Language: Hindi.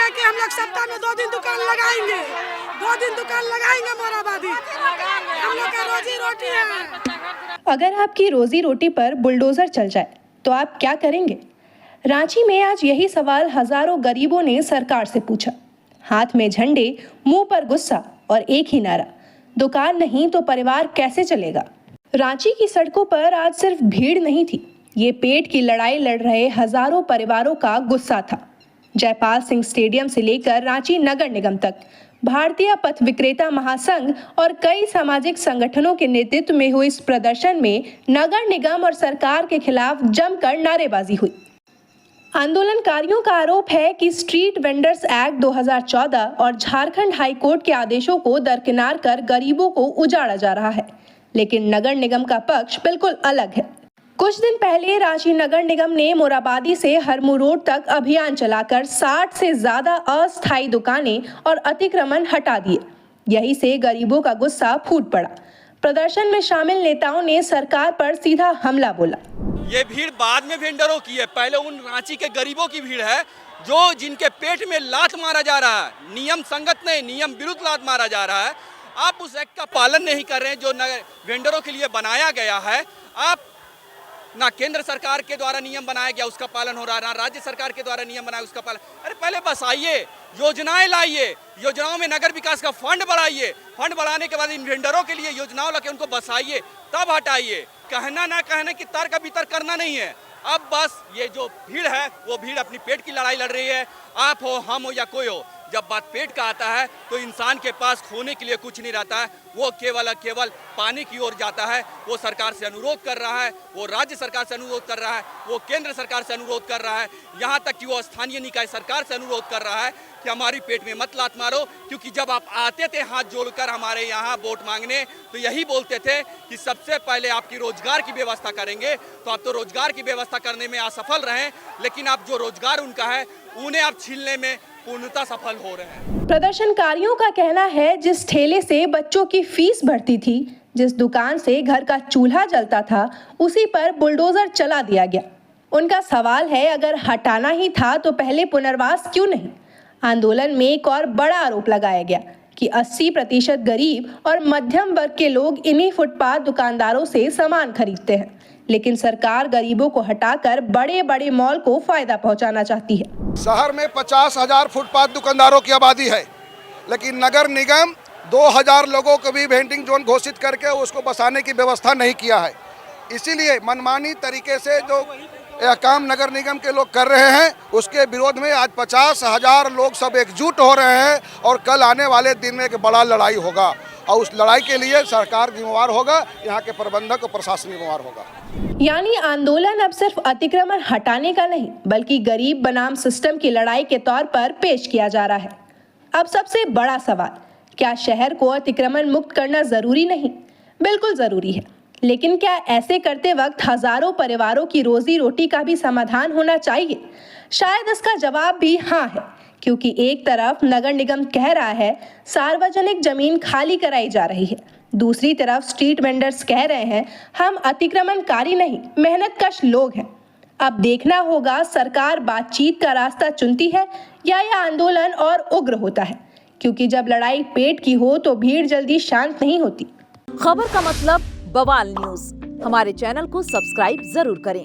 कहेंगे कि हम लोग सप्ताह में 2 दिन दुकान लगाएंगे, 2 दिन दुकान लगाएंगे मोराबादी, हम लोग का रोजी रोटी है। अगर आपकी रोजी रोटी पर बुलडोजर चल जाए तो आप क्या करेंगे? रांची में आज यही सवाल हजारों गरीबों ने सरकार से पूछा। हाथ में झंडे, मुंह पर गुस्सा और एक ही नारा, दुकान नहीं तो परिवार कैसे चलेगा। रांची की सड़कों पर आज सिर्फ भीड़ नहीं थी, ये पेट की लड़ाई लड़ रहे हजारों परिवारों का गुस्सा था। जयपाल सिंह स्टेडियम से लेकर रांची नगर निगम तक भारतीय पथ विक्रेता महासंघ और कई सामाजिक संगठनों के नेतृत्व में हुए इस प्रदर्शन में नगर निगम और सरकार के खिलाफ जमकर नारेबाजी हुई। आंदोलनकारियों का आरोप है कि स्ट्रीट वेंडर्स एक्ट 2014 और झारखंड हाई कोर्ट के आदेशों को दरकिनार कर गरीबों को उजाड़ा जा रहा है, लेकिन नगर निगम का पक्ष बिल्कुल अलग है। कुछ दिन पहले रांची नगर निगम ने मोराबादी से हरमू रोड तक अभियान चलाकर 60 से ज्यादा अस्थायी दुकानें और अतिक्रमण हटा दिए। यही से गरीबों का गुस्सा फूट पड़ा। प्रदर्शन में शामिल नेताओं ने सरकार पर सीधा हमला बोला। ये भीड़ बाद में वेंडरों की है, पहले उन रांची के गरीबों की भीड़ है जो जिनके पेट में लात मारा जा रहा है, नियम संगत नहीं, नियम विरुद्ध लात मारा जा रहा है। आप उस एक्ट का पालन नहीं कर रहे हैं जो वेंडरों के लिए बनाया गया है। आप ना केंद्र सरकार के द्वारा नियम बनाया गया उसका पालन हो रहा है, ना राज्य सरकार के द्वारा नियम बनाया उसका पालन। अरे पहले बस आइए, योजनाएं लाइए, योजनाओं में नगर विकास का फंड बढ़ाइए, फंड बढ़ाने के बाद इन वेंडरों के लिए योजनाओं लाके उनको बसाइए, तब हटाइए। कहना ना कहने की तर्क भीतर करना नहीं है। अब बस ये जो भीड़ है वो भीड़ अपनी पेट की लड़ाई लड़ रही है। आप हो, हम हो या कोई हो, जब बात पेट का आता है तो इंसान के पास खोने के लिए कुछ नहीं रहता है, वो केवल पानी की ओर जाता है। वो सरकार से अनुरोध कर रहा है, वो राज्य सरकार से अनुरोध कर रहा है, वो केंद्र सरकार से अनुरोध कर रहा है, यहाँ तक कि वो स्थानीय निकाय सरकार से अनुरोध कर रहा है कि हमारी पेट में मत लात मारो। क्योंकि जब आप आते थे हाथ जोड़कर हमारे यहाँ वोट मांगने तो यही बोलते थे कि सबसे पहले आपकी रोजगार की व्यवस्था करेंगे। तो आप तो रोजगार की व्यवस्था करने में असफल रहे, लेकिन अब जो रोजगार उनका है उन्हें आप छीनने में पूर्णतः सफल हो रहे हैं। प्रदर्शनकारियों का कहना है जिस ठेले से बच्चों की फीस भरती थी, जिस दुकान से घर का चूल्हा जलता था, उसी पर बुलडोजर चला दिया गया। उनका सवाल है अगर हटाना ही था तो पहले पुनर्वास क्यों नहीं। आंदोलन में एक और बड़ा आरोप लगाया गया कि 80% गरीब और मध्यम वर्ग के लोग इन्हीं फुटपाथ दुकानदारों से सामान खरीदते हैं, लेकिन सरकार गरीबों को हटाकर बड़े बड़े मॉल को फायदा पहुंचाना चाहती है। शहर में 50,000 फुटपाथ दुकानदारों की आबादी है, लेकिन नगर निगम 2,000 लोगों को भी वेंडिंग जोन घोषित करके उसको बसाने की व्यवस्था नहीं किया है। इसीलिए मनमानी तरीके से जो यह काम नगर निगम के लोग कर रहे हैं उसके विरोध में आज 50,000 लोग सब एकजुट हो रहे हैं और कल आने वाले दिन में एक बड़ा लड़ाई होगा और उस लड़ाई के लिए सरकार जिम्मेवार होगा, यहाँ के प्रबंधक और प्रशासन जिम्मेवार होगा। यानी आंदोलन अब सिर्फ अतिक्रमण हटाने का नहीं बल्कि गरीब बनाम सिस्टम की लड़ाई के तौर पर पेश किया जा रहा है। अब सबसे बड़ा सवाल, क्या शहर को अतिक्रमण मुक्त करना जरूरी नहीं? बिल्कुल जरूरी है, लेकिन क्या ऐसे करते वक्त हजारों परिवारों की रोजी रोटी का भी समाधान होना चाहिए? शायद इसका जवाब भी हाँ है, क्योंकि एक तरफ नगर निगम कह रहा है सार्वजनिक जमीन खाली कराई जा रही है, दूसरी तरफ स्ट्रीट वेंडर्स कह रहे हैं हम अतिक्रमणकारी नहीं, मेहनतकश लोग हैं। अब देखना होगा सरकार बातचीत का रास्ता चुनती है या यह आंदोलन और उग्र होता है, क्योंकि जब लड़ाई पेट की हो तो भीड़ जल्दी शांत नहीं होती। खबर का मतलब बवाल न्यूज, हमारे चैनल को सब्सक्राइब जरूर करें।